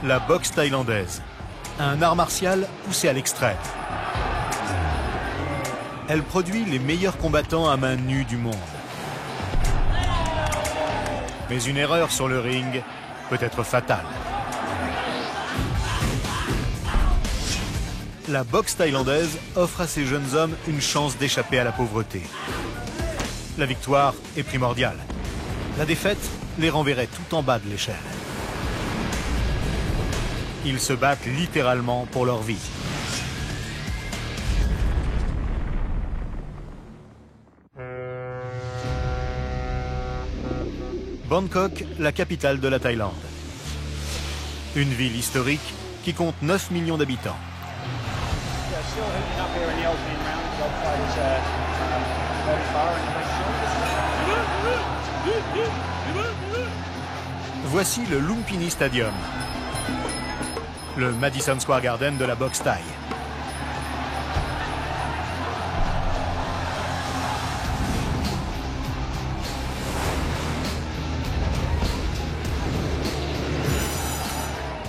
La boxe thaïlandaise, un art martial poussé à l'extrême. Elle produit les meilleurs combattants à main nue du monde. Mais une erreur sur le ring peut être fatale. La boxe thaïlandaise offre à ces jeunes hommes une chance d'échapper à la pauvreté. La victoire est primordiale. La défaite les renverrait tout en bas de l'échelle. Ils se battent littéralement pour leur vie. Bangkok, la capitale de la Thaïlande. Une ville historique qui compte 9 millions d'habitants. Voici le Lumpini Stadium, le Madison Square Garden de la boxe thaï.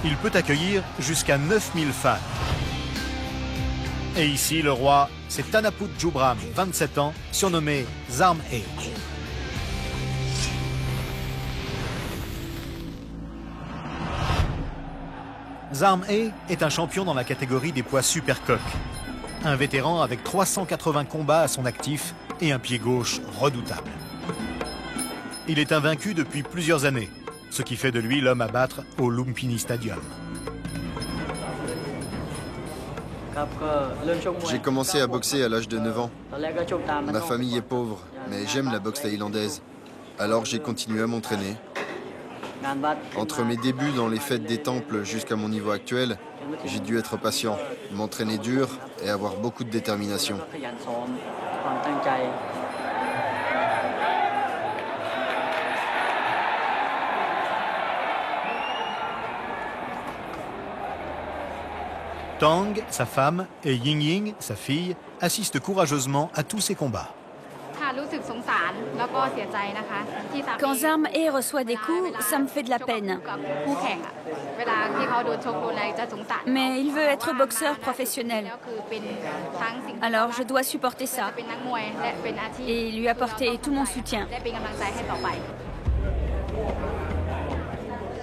Il peut accueillir jusqu'à 9000 fans. Et ici, le roi, c'est Tanaput Jubram, 27 ans, surnommé Zarm Ae. Zarm Ae est un champion dans la catégorie des poids supercoques. Un vétéran avec 380 combats à son actif et un pied gauche redoutable. Il est invaincu depuis plusieurs années, ce qui fait de lui l'homme à battre au Lumpini Stadium. J'ai commencé à boxer à l'âge de 9 ans. Ma famille est pauvre, mais j'aime la boxe thaïlandaise. Alors j'ai continué à m'entraîner. Entre mes débuts dans les fêtes des temples jusqu'à mon niveau actuel, j'ai dû être patient, m'entraîner dur et avoir beaucoup de détermination. Tang, sa femme, et Ying Ying, sa fille, assistent courageusement à tous ces combats. Quand Zarm Ae reçoit des coups, ça me fait de la peine. Mais il veut être boxeur professionnel. Alors je dois supporter ça et lui apporter tout mon soutien.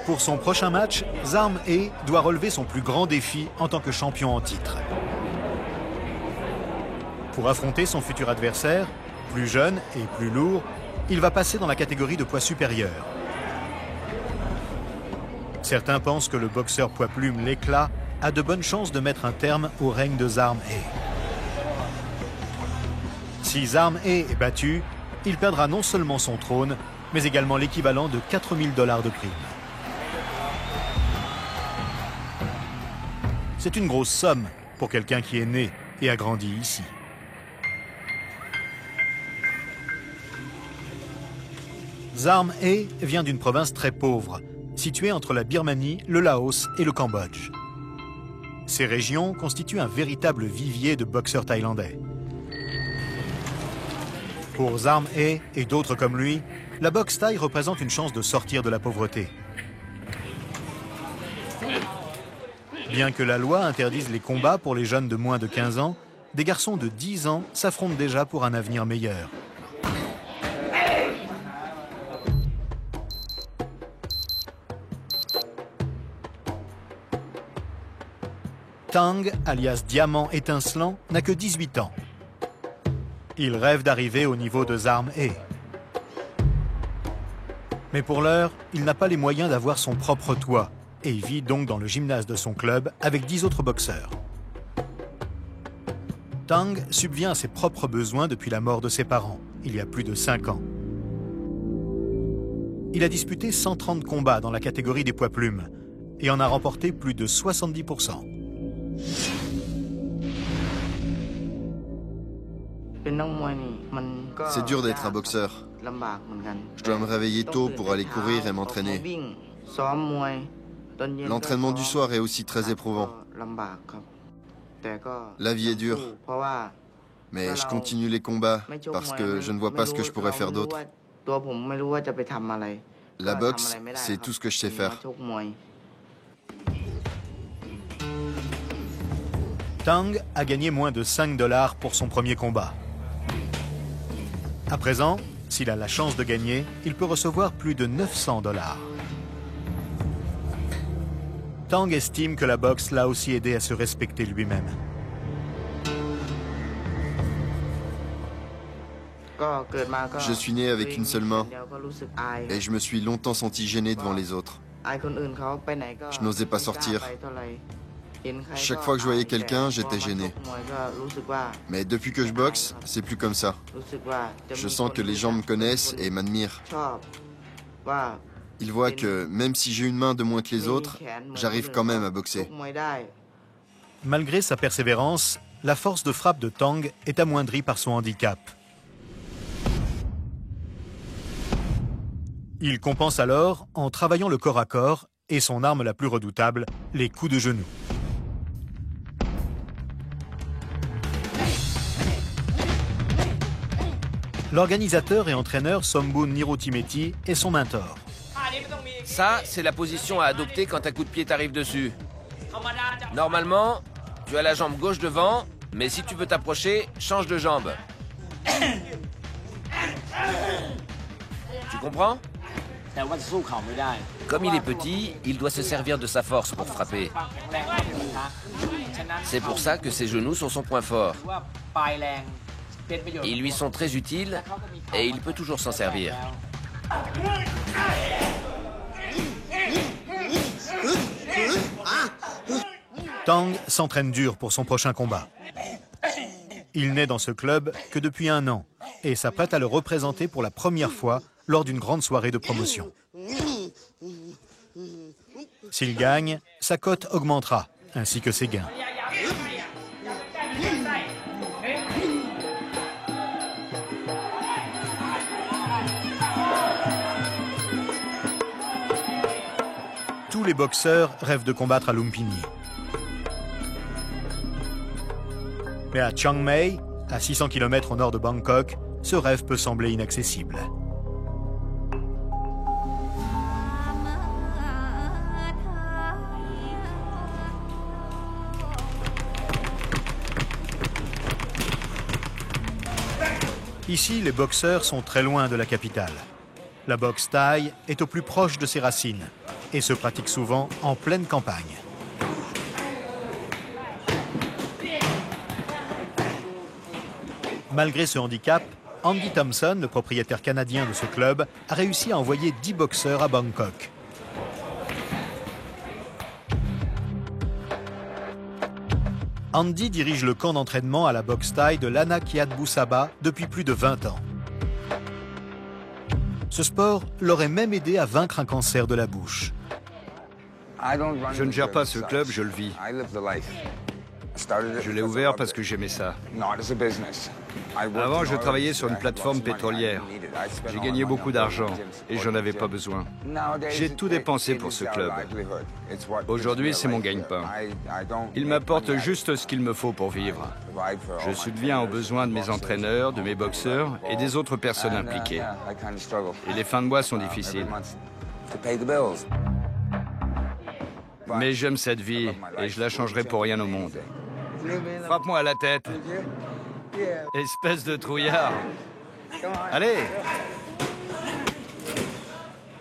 Pour son prochain match, Zarm Ae doit relever son plus grand défi en tant que champion en titre. Pour affronter son futur adversaire, plus jeune et plus lourd, il va passer dans la catégorie de poids supérieur. Certains pensent que le boxeur poids plume l'éclat a de bonnes chances de mettre un terme au règne de Zarm Ae. Si Zarm Ae est battu, il perdra non seulement son trône, mais également l'équivalent de 4 000 $ de prime. C'est une grosse somme pour quelqu'un qui est né et a grandi ici. Zarm Ae vient d'une province très pauvre, située entre la Birmanie, le Laos et le Cambodge. Ces régions constituent un véritable vivier de boxeurs thaïlandais. Pour Zarm Ae et d'autres comme lui, la boxe thaï représente une chance de sortir de la pauvreté. Bien que la loi interdise les combats pour les jeunes de moins de 15 ans, des garçons de 10 ans s'affrontent déjà pour un avenir meilleur. Tang, alias Diamant étincelant, n'a que 18 ans. Il rêve d'arriver au niveau de Zarm Ae. Mais pour l'heure, il n'a pas les moyens d'avoir son propre toit et il vit donc dans le gymnase de son club avec 10 autres boxeurs. Tang subvient à ses propres besoins depuis la mort de ses parents, il y a plus de 5 ans. Il a disputé 130 combats dans la catégorie des poids plumes et en a remporté plus de 70%. C'est dur d'être un boxeur. Je dois me réveiller tôt pour aller courir et m'entraîner. L'entraînement du soir est aussi très éprouvant. La vie est dure. Mais je continue les combats parce que je ne vois pas ce que je pourrais faire d'autre. La boxe, c'est tout ce que je sais faire. Tang a gagné moins de 5 $ pour son premier combat. À présent, s'il a la chance de gagner, il peut recevoir plus de 900 $. Tang estime que la boxe l'a aussi aidé à se respecter lui-même. Je suis né avec une seule main et je me suis longtemps senti gêné devant les autres. Je n'osais pas sortir. Chaque fois que je voyais quelqu'un, j'étais gêné. Mais depuis que je boxe, c'est plus comme ça. Je sens que les gens me connaissent et m'admirent. Ils voient que même si j'ai une main de moins que les autres, j'arrive quand même à boxer. Malgré sa persévérance, la force de frappe de Tang est amoindrie par son handicap. Il compense alors en travaillant le corps à corps et son arme la plus redoutable, les coups de genou. L'organisateur et entraîneur Somboon Nirotimeti est son mentor. Ça, c'est la position à adopter quand un coup de pied t'arrive dessus. Normalement, tu as la jambe gauche devant, mais si tu veux t'approcher, change de jambe. Tu comprends? Comme il est petit, il doit se servir de sa force pour frapper. C'est pour ça que ses genoux sont son point fort. Ils lui sont très utiles et il peut toujours s'en servir. Tang s'entraîne dur pour son prochain combat. Il n'est dans ce club que depuis 1 an et s'apprête à le représenter pour la première fois lors d'une grande soirée de promotion. S'il gagne, sa cote augmentera, ainsi que ses gains. Tous les boxeurs rêvent de combattre à Lumpini. Mais à Chiang Mai, à 600 km au nord de Bangkok, ce rêve peut sembler inaccessible. Ici, les boxeurs sont très loin de la capitale. La boxe thaï est au plus proche de ses racines et se pratique souvent en pleine campagne. Malgré ce handicap, Andy Thompson, le propriétaire canadien de ce club, a réussi à envoyer 10 boxeurs à Bangkok. Andy dirige le camp d'entraînement à la boxe thaï de l'Anakiat Busaba depuis plus de 20 ans. Ce sport l'aurait même aidé à vaincre un cancer de la bouche. Je ne gère pas ce club, je le vis. Je l'ai ouvert parce que j'aimais ça. Avant, je travaillais sur une plateforme pétrolière. J'ai gagné beaucoup d'argent et j'en avais pas besoin. J'ai tout dépensé pour ce club. Aujourd'hui, c'est mon gagne-pain. Il m'apporte juste ce qu'il me faut pour vivre. Je subviens aux besoins de mes entraîneurs, de mes boxeurs et des autres personnes impliquées. Et les fins de mois sont difficiles. Mais j'aime cette vie et je la changerai pour rien au monde. Frappe-moi à la tête. Espèce de trouillard. Allez!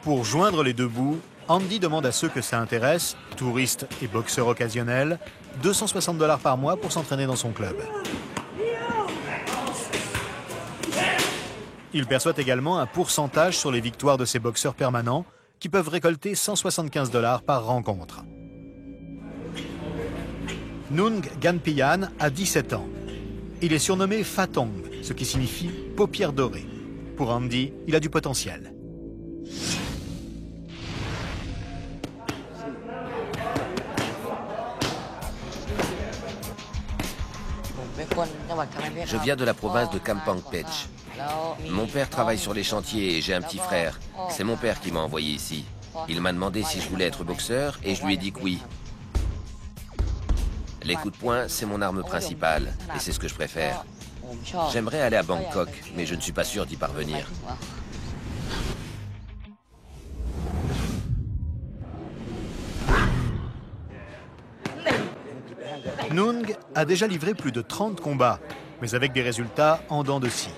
Pour joindre les deux bouts, Andy demande à ceux que ça intéresse, touristes et boxeurs occasionnels, 260 $ par mois pour s'entraîner dans son club. Il perçoit également un pourcentage sur les victoires de ses boxeurs permanents qui peuvent récolter 175 $ par rencontre. Nung Ganpian a 17 ans. Il est surnommé Fatong, ce qui signifie paupière dorée. Pour Andy, il a du potentiel. Je viens de la province de Kampong Pech. Mon père travaille sur les chantiers et j'ai un petit frère. C'est mon père qui m'a envoyé ici. Il m'a demandé si je voulais être boxeur et je lui ai dit que oui. Les coups de poing, c'est mon arme principale et c'est ce que je préfère. J'aimerais aller à Bangkok, mais je ne suis pas sûr d'y parvenir. Nung a déjà livré plus de 30 combats, mais avec des résultats en dents de scie.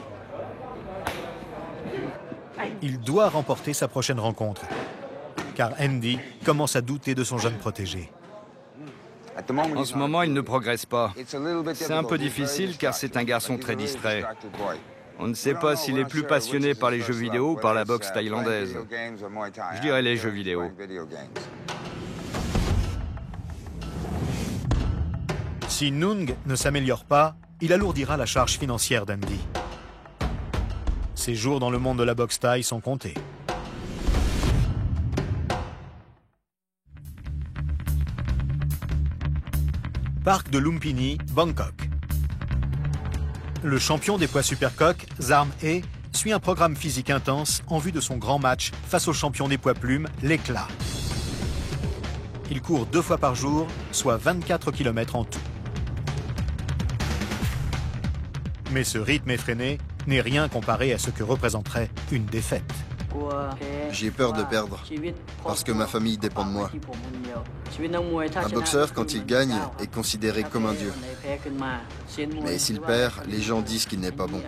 Il doit remporter sa prochaine rencontre, car Andy commence à douter de son jeune protégé. En ce moment, il ne progresse pas. C'est un peu difficile car c'est un garçon très distrait. On ne sait pas s'il est plus passionné par les jeux vidéo ou par la boxe thaïlandaise. Je dirais les jeux vidéo. Si Nung ne s'améliore pas, il alourdira la charge financière d'Andy. Ses jours dans le monde de la boxe thaï sont comptés. Parc de Lumpini, Bangkok. Le champion des poids supercoques, Zarm E, suit un programme physique intense en vue de son grand match face au champion des poids plumes, l'Éclat. Il court 2 fois par jour, soit 24 km en tout. Mais ce rythme effréné n'est rien comparé à ce que représenterait une défaite. J'ai peur de perdre, parce que ma famille dépend de moi. Un boxeur, quand il gagne, est considéré comme un dieu. Mais s'il perd, les gens disent qu'il n'est pas bon.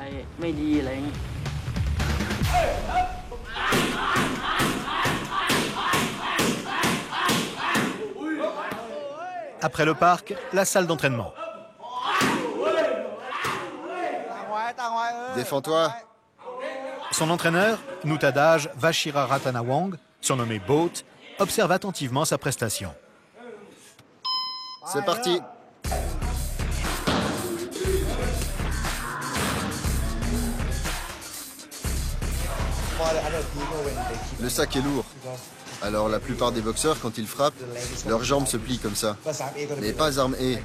Après le parc, la salle d'entraînement. Défends-toi. Son entraîneur, Nuttadaj Vachiraratanawong, surnommé Boat, observe attentivement sa prestation. C'est parti. Le sac est lourd. Alors la plupart des boxeurs, quand ils frappent, leurs jambes se plient comme ça. Mais pas Zarm E.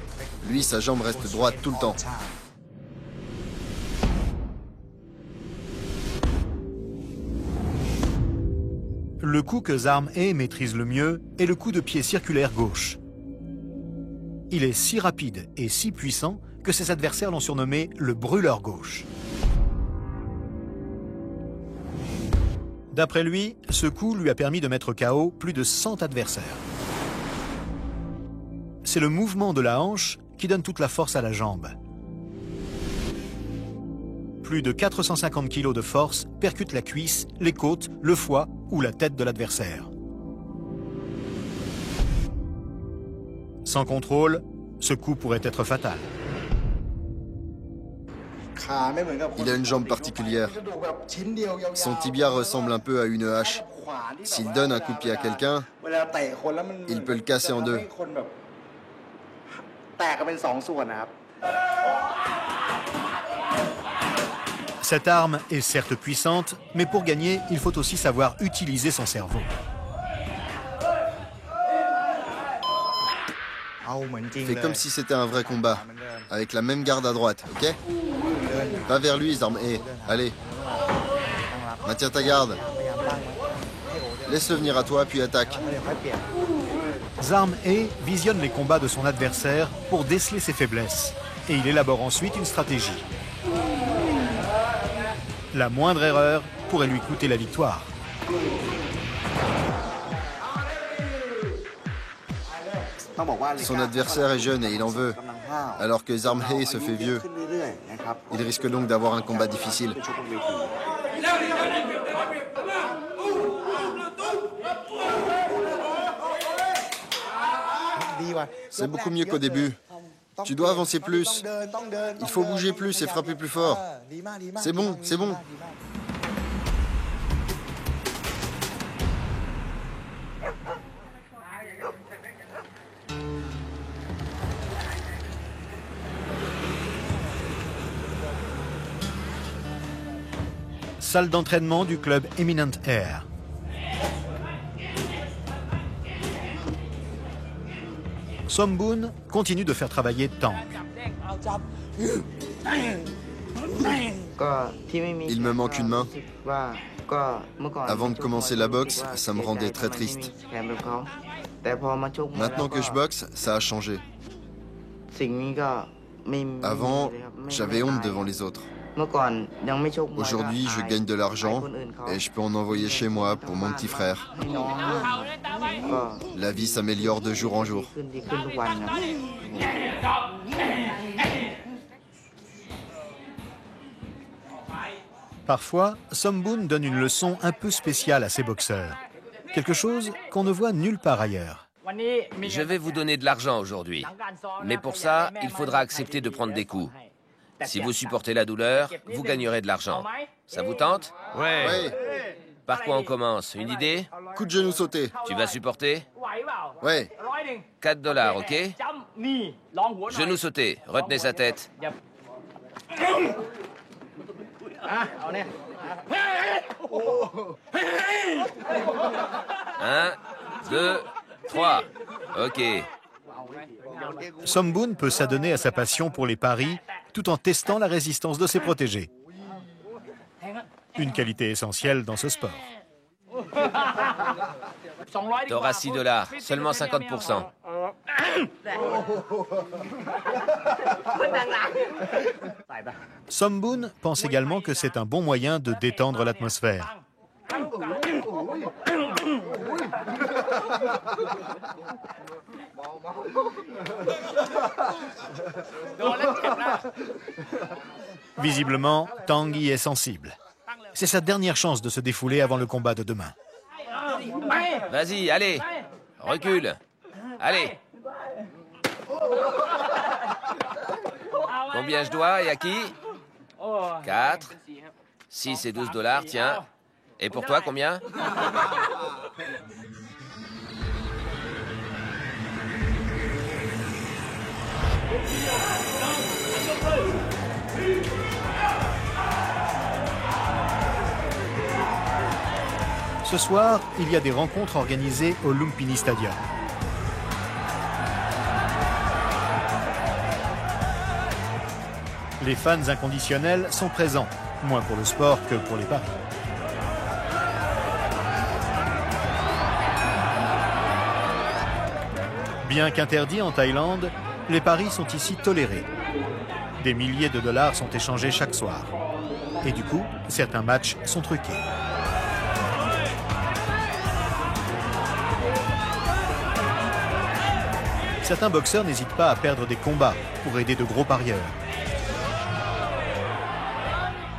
Lui, sa jambe reste droite tout le temps. Le coup que Zarm E maîtrise le mieux est le coup de pied circulaire gauche. Il est si rapide et si puissant que ses adversaires l'ont surnommé le brûleur gauche. D'après lui, ce coup lui a permis de mettre KO plus de 100 adversaires. C'est le mouvement de la hanche qui donne toute la force à la jambe. Plus de 450 kg de force percutent la cuisse, les côtes, le foie ou la tête de l'adversaire. Sans contrôle, ce coup pourrait être fatal. Il a une jambe particulière. Son tibia ressemble un peu à une hache. S'il donne un coup de pied à quelqu'un, il peut le casser en deux. Cette arme est certes puissante, mais pour gagner, il faut aussi savoir utiliser son cerveau. Fais comme si c'était un vrai combat, avec la même garde à droite, ok? Va vers lui, Zarm E. Allez. Maintiens ta garde. Laisse-le venir à toi, puis attaque. Zarm E visionne les combats de son adversaire pour déceler ses faiblesses, et il élabore ensuite une stratégie. La moindre erreur pourrait lui coûter la victoire. Son adversaire est jeune et il en veut, alors que Zarm E se fait vieux. Il risque donc d'avoir un combat difficile. C'est beaucoup mieux qu'au début. Tu dois avancer plus. Il faut bouger plus et frapper plus fort. C'est bon, c'est bon. Salle d'entraînement du club Eminent Air. Somboon continue de faire travailler Tank. Il me manque une main. Avant de commencer la boxe, ça me rendait très triste. Maintenant que je boxe, ça a changé. Avant, j'avais honte devant les autres. Aujourd'hui, je gagne de l'argent et je peux en envoyer chez moi pour mon petit frère. La vie s'améliore de jour en jour. Parfois, Somboon donne une leçon un peu spéciale à ses boxeurs. Quelque chose qu'on ne voit nulle part ailleurs. Je vais vous donner de l'argent aujourd'hui. Mais pour ça, il faudra accepter de prendre des coups. Si vous supportez la douleur, vous gagnerez de l'argent. Ça vous tente? Ouais. Ouais, Par quoi on commence? Une idée? coup de genou sauté. Tu vas supporter? Ouais, $4, ok? Genou sauté, retenez sa tête. 1, 2, 3. Ok. Somboon peut s'adonner à sa passion pour les paris tout en testant la résistance de ses protégés. Une qualité essentielle dans ce sport. T'auras $6, seulement 50%. Somboon pense également que c'est un bon moyen de détendre l'atmosphère. Visiblement, Tang y est sensible. C'est sa dernière chance de se défouler avant le combat de demain. Vas-y, allez. Recule. Allez. Combien je dois et à qui? 4. 6 et $12, tiens. Et pour toi, combien? Ce soir, il y a des rencontres organisées au Lumpini Stadium. Les fans inconditionnels sont présents, moins pour le sport que pour les paris. Bien qu'interdits en Thaïlande, les paris sont ici tolérés. Des milliers de dollars sont échangés chaque soir. Et du coup, certains matchs sont truqués. Certains boxeurs n'hésitent pas à perdre des combats pour aider de gros parieurs.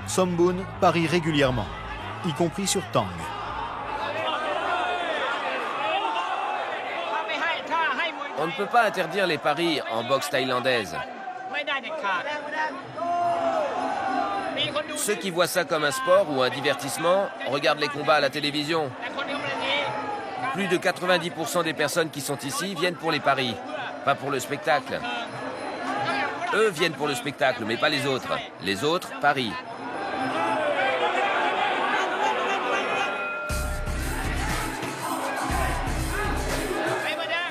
Somboon parie régulièrement, y compris sur Tang. On ne peut pas interdire les paris en boxe thaïlandaise. Ceux qui voient ça comme un sport ou un divertissement regardent les combats à la télévision. Plus de 90% des personnes qui sont ici viennent pour les paris, pas pour le spectacle. Eux viennent pour le spectacle, mais pas les autres. Les autres parient.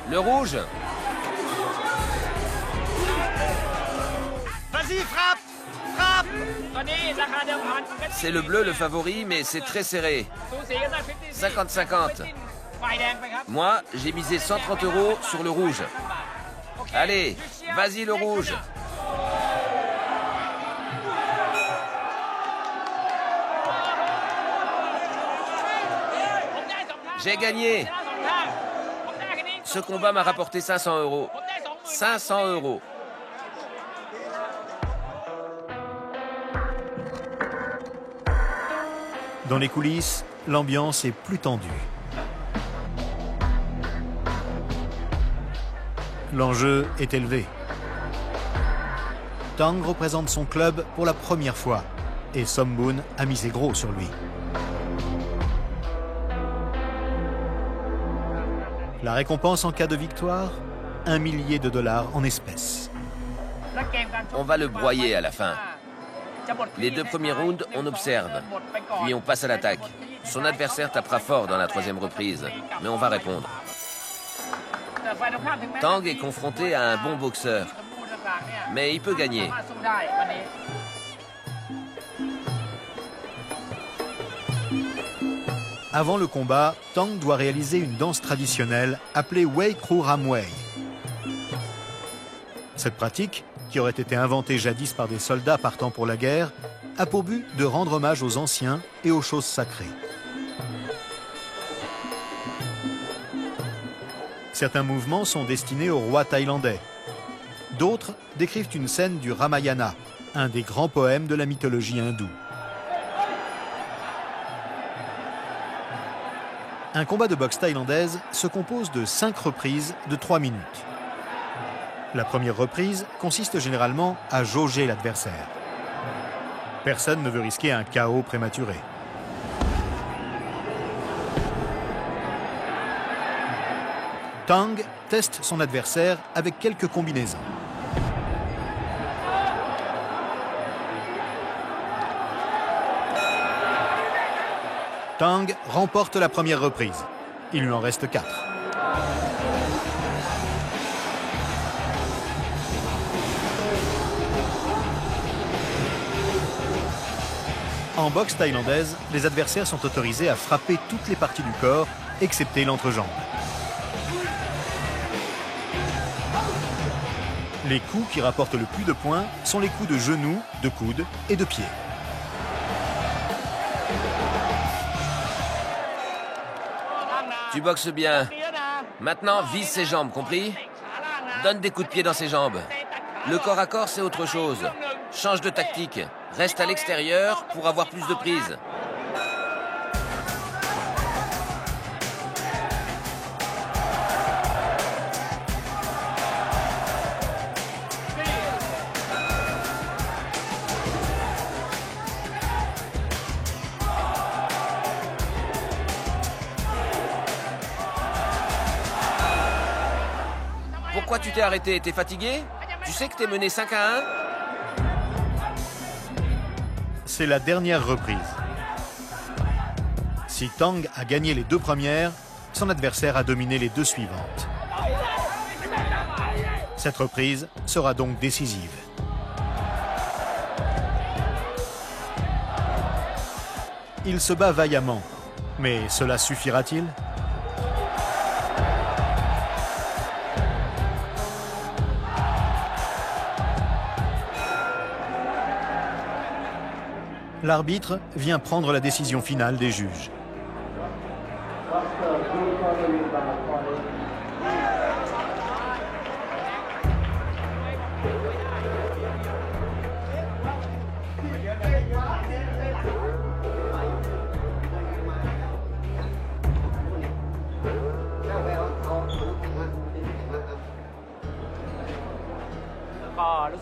Le rouge. Vas-y, frappe! Frappe! C'est le bleu le favori, mais c'est très serré. 50-50. Moi, j'ai misé 130 € sur le rouge. Allez, vas-y le rouge. J'ai gagné. Ce combat m'a rapporté 500 €. 500 €. Dans les coulisses, l'ambiance est plus tendue. L'enjeu est élevé. Tang représente son club pour la première fois et Somboon a misé gros sur lui. La récompense en cas de victoire, $1 million en espèces. On va le broyer à la fin. Les 2 premiers rounds, on observe, puis on passe à l'attaque. Son adversaire tapera fort dans la 3e reprise, mais on va répondre. Tang est confronté à un bon boxeur, mais il peut gagner. Avant le combat, Tang doit réaliser une danse traditionnelle appelée Wei Kru Ram Wei. Cette pratique, qui aurait été inventée jadis par des soldats partant pour la guerre, a pour but de rendre hommage aux anciens et aux choses sacrées. Certains mouvements sont destinés au roi thaïlandais. D'autres décrivent une scène du Ramayana, un des grands poèmes de la mythologie hindoue. Un combat de boxe thaïlandaise se compose de 5 reprises de 3 minutes. La première reprise consiste généralement à jauger l'adversaire. Personne ne veut risquer un KO prématuré. Tang teste son adversaire avec quelques combinaisons. Tang remporte la première reprise. Il lui en reste 4. En boxe thaïlandaise, les adversaires sont autorisés à frapper toutes les parties du corps, excepté l'entrejambe. Les coups qui rapportent le plus de points sont les coups de genoux, de coude et de pied. Tu boxes bien. Maintenant, vise ses jambes, compris? Donne des coups de pied dans ses jambes. Le corps à corps, c'est autre chose. Change de tactique. Reste à l'extérieur pour avoir plus de prise. Pourquoi tu t'es arrêté? T'es fatigué? Tu sais que t'es mené 5-1? C'est la dernière reprise. Si Tang a gagné les 2 premières, son adversaire a dominé les 2 suivantes. Cette reprise sera donc décisive. Il se bat vaillamment, mais cela suffira-t-il? L'arbitre vient prendre la décision finale des juges.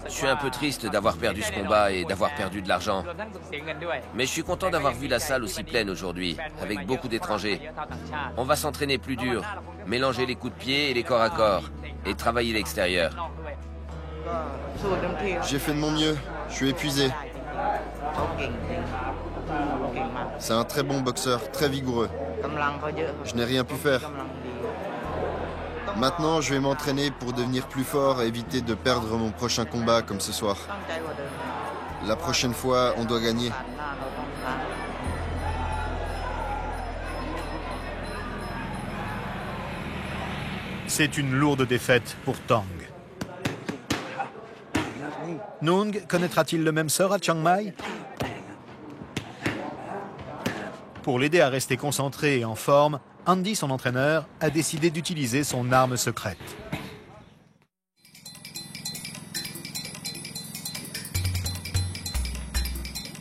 Je suis un peu triste d'avoir perdu ce combat et d'avoir perdu de l'argent. Mais je suis content d'avoir vu la salle aussi pleine aujourd'hui, avec beaucoup d'étrangers. On va s'entraîner plus dur, mélanger les coups de pied et les corps à corps, et travailler l'extérieur. J'ai fait de mon mieux, je suis épuisé. C'est un très bon boxeur, très vigoureux. Je n'ai rien pu faire. Maintenant, je vais m'entraîner pour devenir plus fort et éviter de perdre mon prochain combat comme ce soir. La prochaine fois, on doit gagner. C'est une lourde défaite pour Tang. Nung connaîtra-t-il le même sort à Chiang Mai? Pour l'aider à rester concentré et en forme, Andy, son entraîneur, a décidé d'utiliser son arme secrète.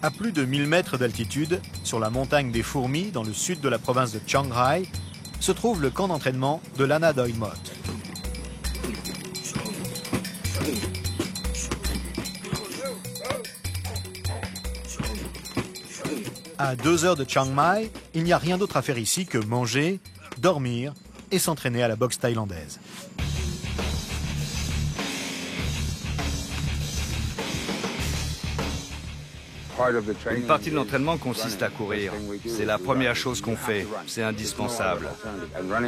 À plus de 1000 mètres d'altitude, sur la montagne des Fourmis, dans le sud de la province de Chiang Rai, se trouve le camp d'entraînement de Lana Doi Mot. À 2 heures de Chiang Mai, il n'y a rien d'autre à faire ici que manger, dormir et s'entraîner à la boxe thaïlandaise. Une partie de l'entraînement consiste à courir. C'est la première chose qu'on fait, c'est indispensable.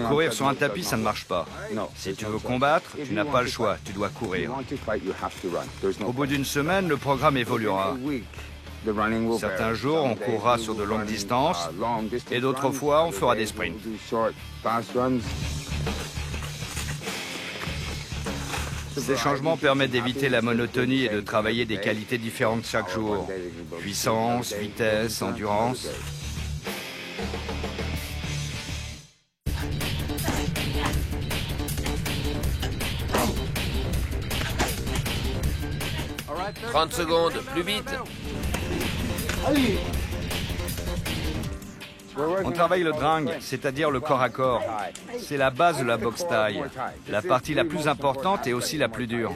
Courir sur un tapis, ça ne marche pas. Si tu veux combattre, tu n'as pas le choix, tu dois courir. Au bout d'une semaine, le programme évoluera. Certains jours, on courra sur de longues distances et d'autres fois, on fera des sprints. Ces changements permettent d'éviter la monotonie et de travailler des qualités différentes chaque jour. Puissance, vitesse, endurance. « 30 secondes, plus vite. On travaille le dring, c'est-à-dire le corps à corps. C'est la base de la boxe thaï. La partie la plus importante et aussi la plus dure.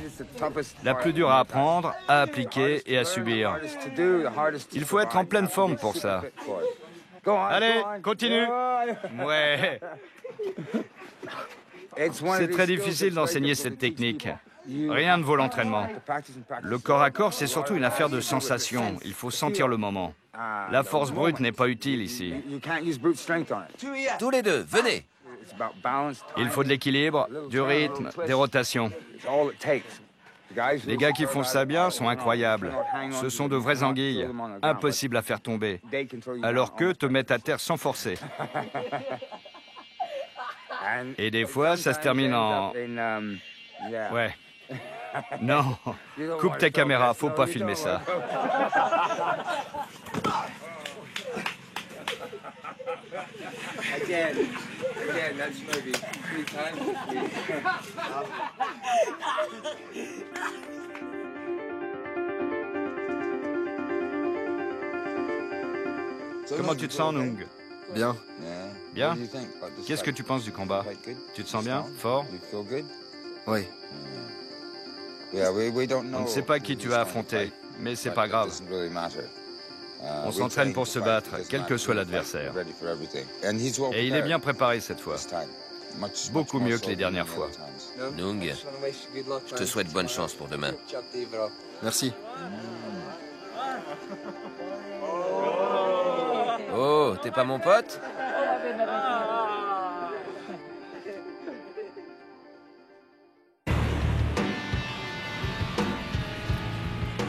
La plus dure à apprendre, à appliquer et à subir. Il faut être en pleine forme pour ça. Allez, continue. Ouais. C'est très difficile d'enseigner cette technique. Rien ne vaut l'entraînement. Le corps à corps, c'est surtout une affaire de sensation. Il faut sentir le moment. La force brute n'est pas utile ici. Tous les deux, venez. Il faut de l'équilibre, du rythme, des rotations. Les gars qui font ça bien sont incroyables. Ce sont de vraies anguilles, impossibles à faire tomber. Alors qu'eux te mettent à terre sans forcer. Et des fois, ça se termine en... Ouais. Non, coupe ta caméra, faut pas filmer ça. Comment tu te sens, Nung? Bien. Bien? Qu'est-ce que tu penses du combat? Tu te sens bien? Fort? Oui. On ne sait pas qui tu vas affronter, mais c'est pas grave. On s'entraîne pour se battre, quel que soit l'adversaire. Et il est bien préparé cette fois. Beaucoup mieux que les dernières fois. Nung, je te souhaite bonne chance pour demain. Merci. Oh, t'es pas mon pote?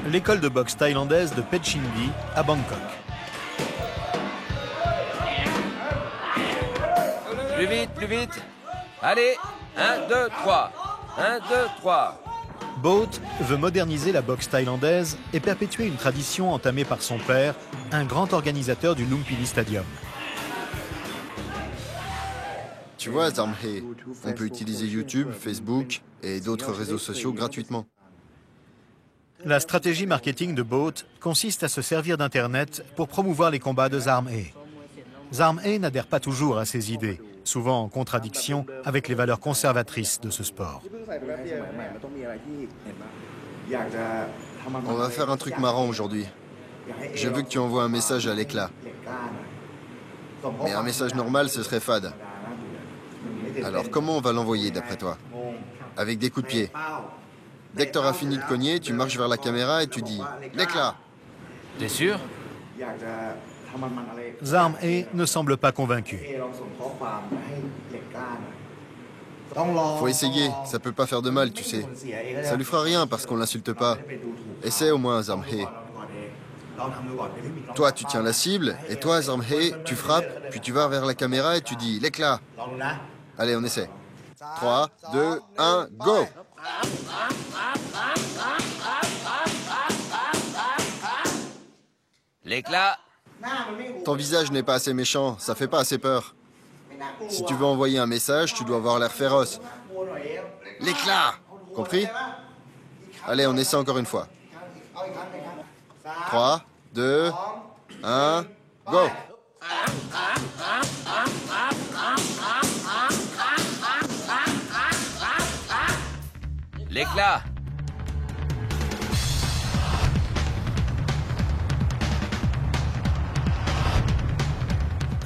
L'école de boxe thaïlandaise de Petchindy à Bangkok. Plus vite, plus vite. Allez, 1, 2, 3. 1, 2, 3. Boat veut moderniser la boxe thaïlandaise et perpétuer une tradition entamée par son père, un grand organisateur du Lumpini Stadium. Tu vois, Zarmhe, on peut utiliser YouTube, Facebook et d'autres réseaux sociaux gratuitement. La stratégie marketing de Boat consiste à se servir d'Internet pour promouvoir les combats de Zarmhe. Zarmhe n'adhère pas toujours à ses idées, souvent en contradiction avec les valeurs conservatrices de ce sport. On va faire un truc marrant aujourd'hui. Je veux que tu envoies un message à l'éclat. Mais un message normal, ce serait fade. Alors comment on va l'envoyer d'après toi? Avec des coups de pied. Dès que tu auras fini de cogner, tu marches vers la caméra et tu dis « l'éclat ». T'es sûr? Zarmhe ne semble pas convaincu. Faut essayer, ça peut pas faire de mal, tu sais. Ça lui fera rien parce qu'on l'insulte pas. Essaie au moins, Zarmhe. Toi, tu tiens la cible, et toi, Zarmhe, tu frappes, puis tu vas vers la caméra et tu dis « l'éclat ». Allez, on essaie. 3, 2, 1, go! L'éclat. Ton visage n'est pas assez méchant, ça fait pas assez peur. Si tu veux envoyer un message, tu dois avoir l'air féroce. L'éclat! Compris? Allez, on essaie encore une fois. 3, 2, 1, go! L'éclat.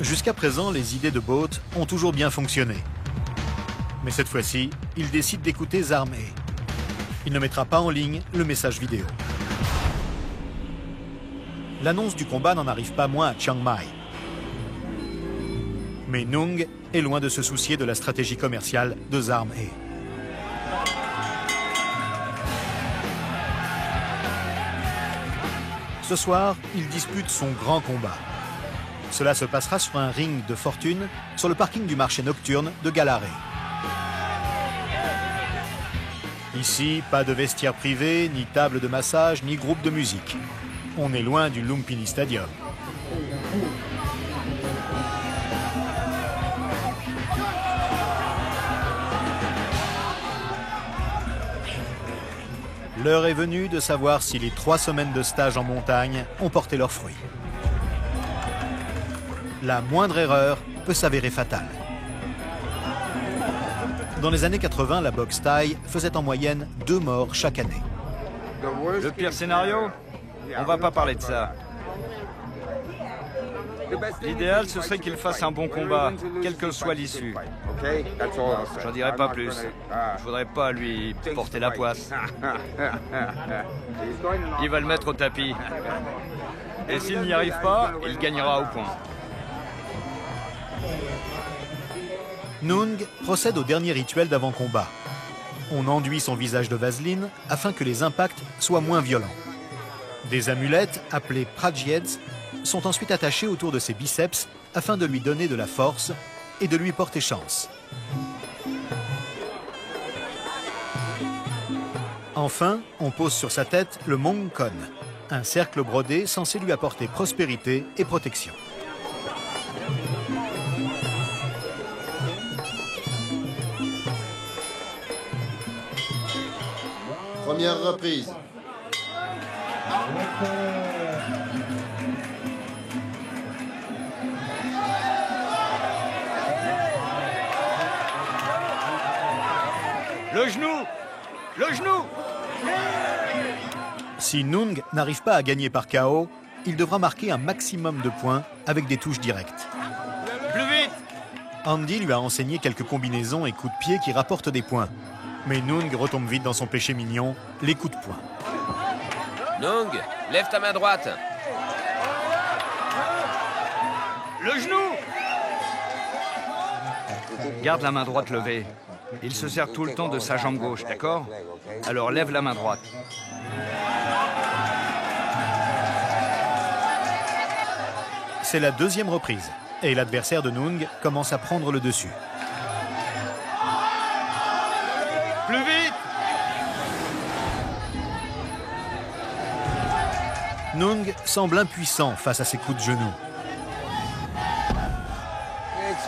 Jusqu'à présent, les idées de Boat ont toujours bien fonctionné. Mais cette fois-ci, il décide d'écouter Zarmhe. Il ne mettra pas en ligne le message vidéo. L'annonce du combat n'en arrive pas moins à Chiang Mai. Mais Nung est loin de se soucier de la stratégie commerciale de Zarmhe. Ce soir, il dispute son grand combat. Cela se passera sur un ring de fortune sur le parking du marché nocturne de Galare. Ici, pas de vestiaire privé, ni table de massage, ni groupe de musique. On est loin du Lumpini Stadium. L'heure est venue de savoir si les 3 semaines de stage en montagne ont porté leurs fruits. La moindre erreur peut s'avérer fatale. Dans les années 80, la boxe thaï faisait en moyenne 2 morts chaque année. Le pire scénario? On va pas parler de ça. L'idéal, ce serait qu'il fasse un bon combat, quelle que soit l'issue. J'en dirai pas plus. Je voudrais pas lui porter la poisse. Il va le mettre au tapis. Et s'il n'y arrive pas, il gagnera au point. Nung procède au dernier rituel d'avant-combat. On enduit son visage de vaseline afin que les impacts soient moins violents. Des amulettes, appelées prajeds, sont ensuite attachées autour de ses biceps afin de lui donner de la force et de lui porter chance. Enfin, on pose sur sa tête le Mongkon, un cercle brodé censé lui apporter prospérité et protection. Première reprise. Le genou! Le genou! Si Nung n'arrive pas à gagner par KO, il devra marquer un maximum de points avec des touches directes. Plus vite! Andy lui a enseigné quelques combinaisons et coups de pied qui rapportent des points. Mais Nung retombe vite dans son péché mignon, les coups de poing. Nung, lève ta main droite. Le genou! Garde la main droite levée. Il se sert tout le temps de sa jambe gauche, d'accord? Alors lève la main droite. C'est la 2e reprise. Et l'adversaire de Nung commence à prendre le dessus. Plus vite! Nung semble impuissant face à ses coups de genou.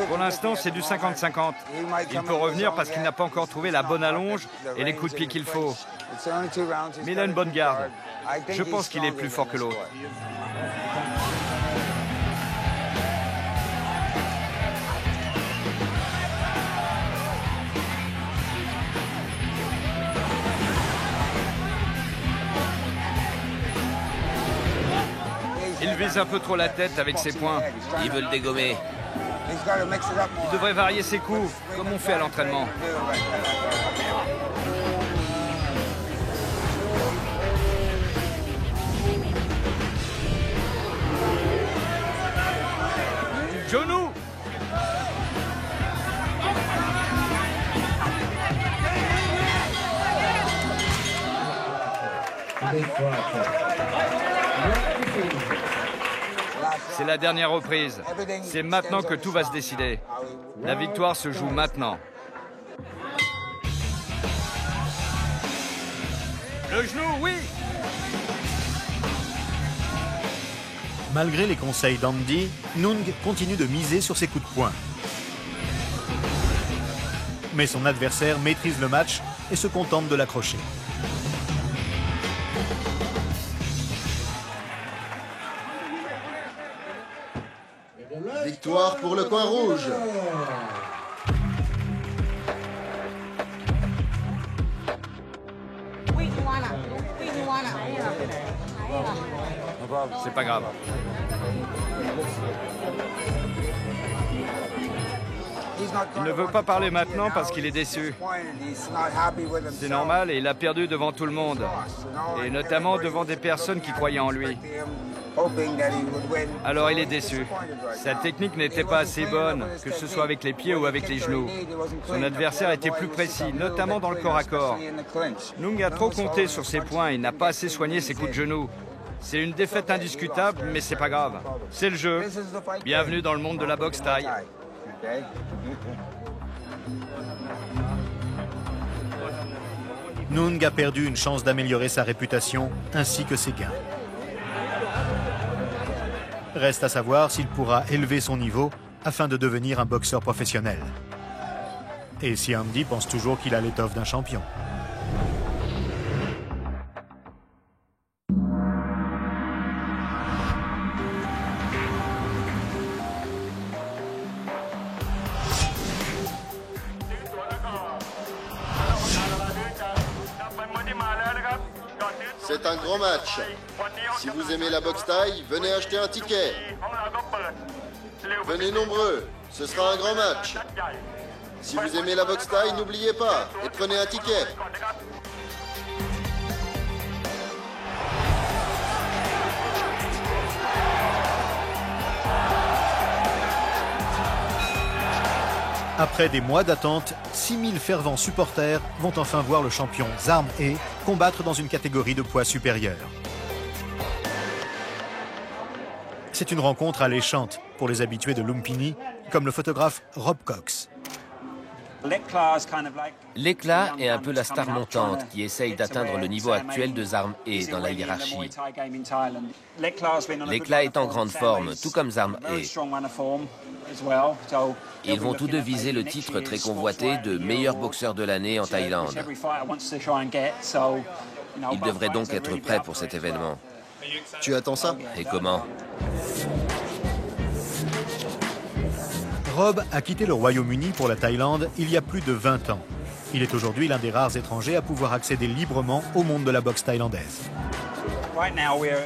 Pour l'instant, c'est du 50-50. Il peut revenir parce qu'il n'a pas encore trouvé la bonne allonge et les coups de pied qu'il faut. Mais il a une bonne garde. Je pense qu'il est plus fort que l'autre. Il vise un peu trop la tête avec ses poings. Il veut le dégommer. Il devrait varier ses coups, comme on fait à l'entraînement. Genou! C'est la dernière reprise. C'est maintenant que tout va se décider. La victoire se joue maintenant. Le genou, oui! Malgré les conseils d'Andy, Nung continue de miser sur ses coups de poing. Mais son adversaire maîtrise le match et se contente de l'accrocher. Victoire pour le coin rouge. C'est pas grave. Il ne veut pas parler maintenant parce qu'il est déçu. C'est normal et il a perdu devant tout le monde. Et notamment devant des personnes qui croyaient en lui. Alors il est déçu. Sa technique n'était pas assez bonne, que ce soit avec les pieds ou avec les genoux. Son adversaire était plus précis, notamment dans le corps à corps. Nung a trop compté sur ses points et n'a pas assez soigné ses coups de genoux. C'est une défaite indiscutable, mais c'est pas grave. C'est le jeu. Bienvenue dans le monde de la boxe thaï. Nung a perdu une chance d'améliorer sa réputation ainsi que ses gains. Reste à savoir s'il pourra élever son niveau afin de devenir un boxeur professionnel. Et si Andy pense toujours qu'il a l'étoffe d'un champion. C'est un grand match. Si vous aimez la boxe thaï, venez acheter un ticket. Venez nombreux, ce sera un grand match. Si vous aimez la boxe thaï, n'oubliez pas et prenez un ticket. Après des mois d'attente, 6000 fervents supporters vont enfin voir le champion Zarm Ae combattre dans une catégorie de poids supérieur. C'est une rencontre alléchante pour les habitués de Lumpini, comme le photographe Rob Cox. L'éclat est un peu la star montante qui essaye d'atteindre le niveau actuel de Zarm Ae dans la hiérarchie. L'éclat est en grande forme, tout comme Zarm Ae. Ils vont tous deux viser le titre très convoité de meilleur boxeur de l'année en Thaïlande. Ils devraient donc être prêts pour cet événement. Tu attends ça? Et comment? Rob a quitté le Royaume-Uni pour la Thaïlande il y a plus de 20 ans. Il est aujourd'hui l'un des rares étrangers à pouvoir accéder librement au monde de la boxe thaïlandaise.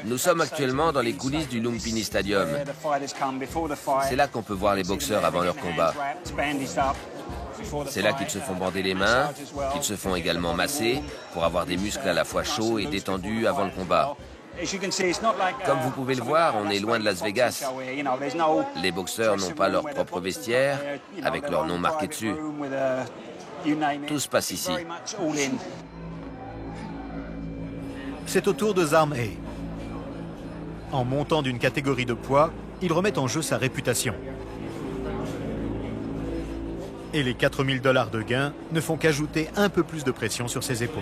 Nous sommes actuellement dans les coulisses du Lumpini Stadium. C'est là qu'on peut voir les boxeurs avant leur combat. C'est là qu'ils se font bander les mains, qu'ils se font également masser pour avoir des muscles à la fois chauds et détendus avant le combat. Comme vous pouvez le voir, on est loin de Las Vegas. Les boxeurs n'ont pas leur propre vestiaire, avec leur nom marqué dessus. Tout se passe ici. C'est au tour de Zarm Ae. En montant d'une catégorie de poids, il remet en jeu sa réputation. Et les 4000 $ de gains ne font qu'ajouter un peu plus de pression sur ses épaules.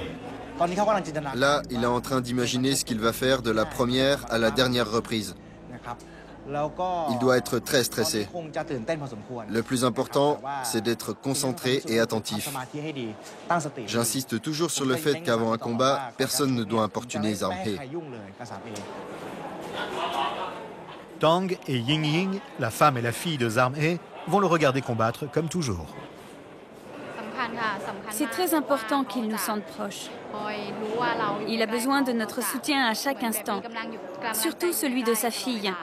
Là, il est en train d'imaginer ce qu'il va faire de la première à la dernière reprise. Il doit être très stressé. Le plus important, c'est d'être concentré et attentif. J'insiste toujours sur le fait qu'avant un combat, personne ne doit importuner Zarm Ae. Tang et Ying Ying, la femme et la fille de Zarm Ae, vont le regarder combattre comme toujours. C'est très important qu'il nous sente proches. Il a besoin de notre soutien à chaque instant, surtout celui de sa fille.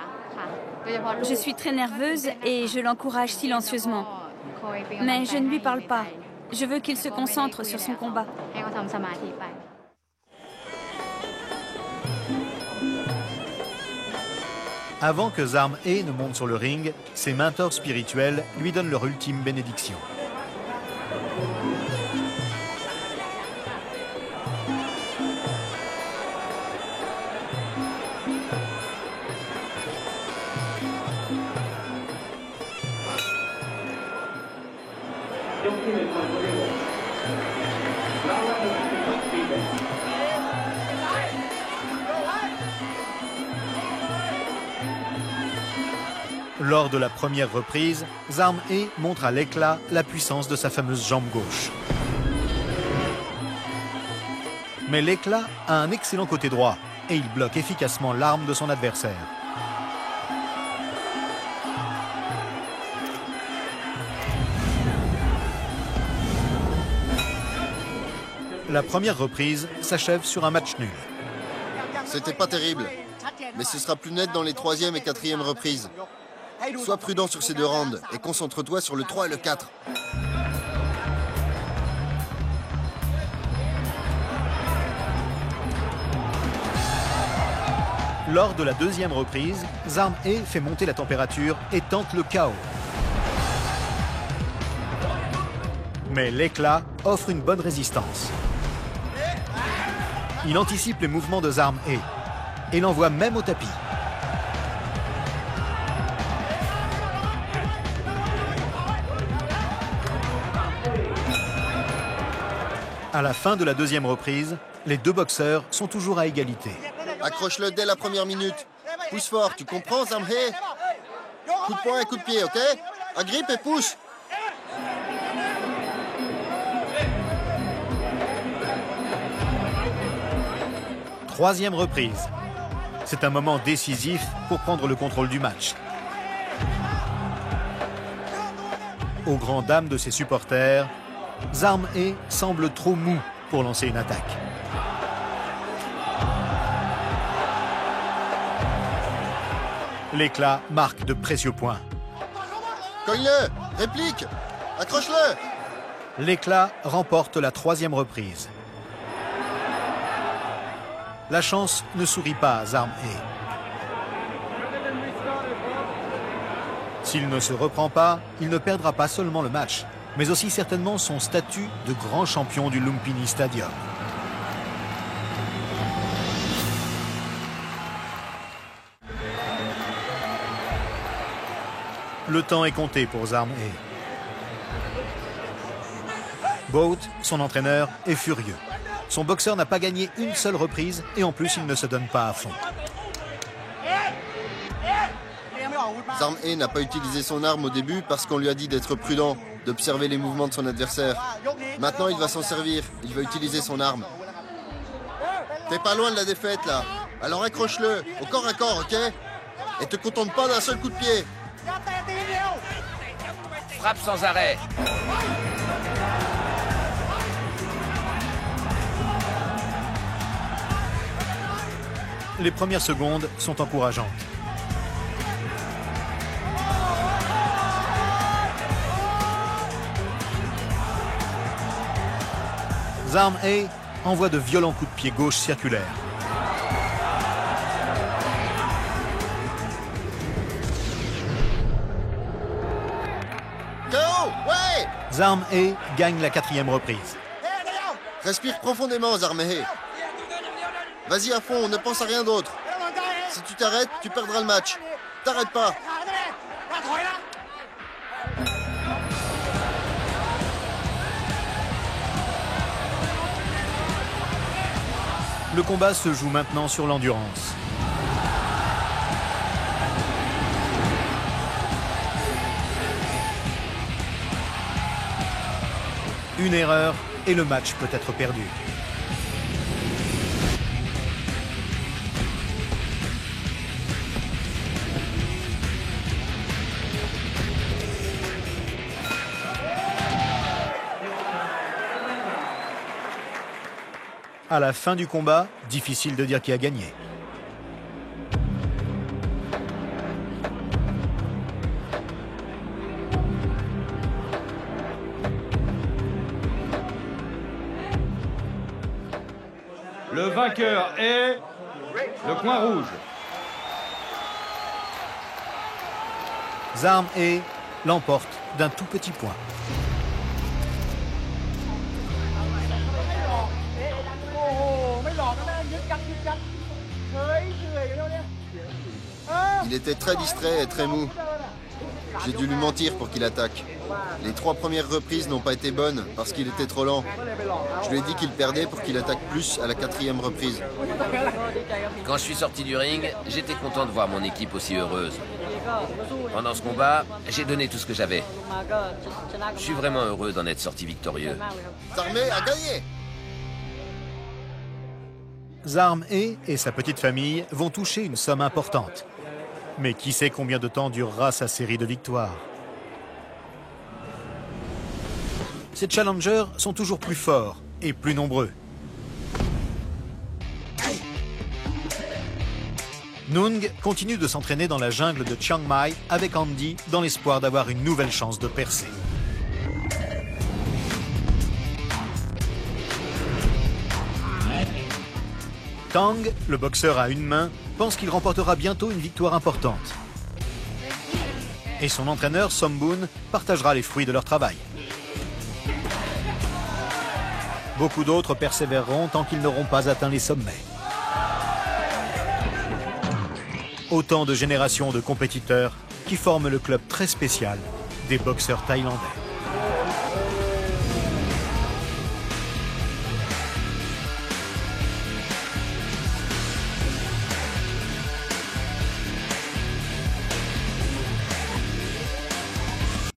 Je suis très nerveuse et je l'encourage silencieusement. Mais je ne lui parle pas. Je veux qu'il se concentre sur son combat. Avant que Zarm Ae ne monte sur le ring, ses mentors spirituels lui donnent leur ultime bénédiction. Lors de la première reprise, Zarm Ae montre à l'éclat la puissance de sa fameuse jambe gauche. Mais l'éclat a un excellent côté droit et il bloque efficacement l'arme de son adversaire. La première reprise s'achève sur un match nul. C'était pas terrible, mais ce sera plus net dans les 3e et 4e reprises. Sois prudent sur ces 2 rounds et concentre-toi sur le 3 et le 4. Lors de la 2e reprise, Zarm Ae fait monter la température et tente le KO. Mais l'éclat offre une bonne résistance. Il anticipe les mouvements de Zarm Ae et l'envoie même au tapis. À la fin de la deuxième reprise, les deux boxeurs sont toujours à égalité. Accroche-le dès la première minute. Pousse fort, tu comprends, Zamhe? Coup de poing et coup de pied, ok? Agrippe et pousse. Troisième reprise. C'est un moment décisif pour prendre le contrôle du match. Aux grandes dames de ses supporters, Zamhe semble trop mou pour lancer une attaque. L'éclat marque de précieux points. Cogne-le, réplique, accroche-le. L'éclat remporte la troisième reprise. La chance ne sourit pas à Zamhe. S'il ne se reprend pas, il ne perdra pas seulement le match, mais aussi certainement son statut de grand champion du Lumpini Stadium. Le temps est compté pour Zamhe. Boat, son entraîneur, est furieux. Son boxeur n'a pas gagné une seule reprise et en plus il ne se donne pas à fond. Zamhe n'a pas utilisé son arme au début parce qu'on lui a dit d'être prudent, d'observer les mouvements de son adversaire. Maintenant il va s'en servir, il va utiliser son arme. T'es pas loin de la défaite là, alors accroche-le, au corps à corps, ok? Et te contente pas d'un seul coup de pied. Frappe sans arrêt. Les premières secondes sont encourageantes. Zamhe envoie de violents coups de pied gauche circulaires. KO, ouais! Zamhe gagne la quatrième reprise. Respire profondément, Zamhe. Vas-y à fond, ne pense à rien d'autre. Si tu t'arrêtes, tu perdras le match. T'arrêtes pas. Le combat se joue maintenant sur l'endurance. Une erreur et le match peut être perdu. À la fin du combat, difficile de dire qui a gagné. Le vainqueur est le coin rouge. Zamhe l'emporte d'un tout petit point. Il était très distrait et très mou. J'ai dû lui mentir pour qu'il attaque. Les 3 premières reprises n'ont pas été bonnes parce qu'il était trop lent. Je lui ai dit qu'il perdait pour qu'il attaque plus à la 4e reprise. Quand je suis sorti du ring, j'étais content de voir mon équipe aussi heureuse. Pendant ce combat, j'ai donné tout ce que j'avais. Je suis vraiment heureux d'en être sorti victorieux. Zamhe a gagné! Zamhe et sa petite famille vont toucher une somme importante. Mais qui sait combien de temps durera sa série de victoires? Ces challengers sont toujours plus forts et plus nombreux. Nung continue de s'entraîner dans la jungle de Chiang Mai avec Andy dans l'espoir d'avoir une nouvelle chance de percer. Tang, le boxeur à une main, pense qu'il remportera bientôt une victoire importante. Et son entraîneur, Sombun, partagera les fruits de leur travail. Beaucoup d'autres persévéreront tant qu'ils n'auront pas atteint les sommets. Autant de générations de compétiteurs qui forment le club très spécial des boxeurs thaïlandais.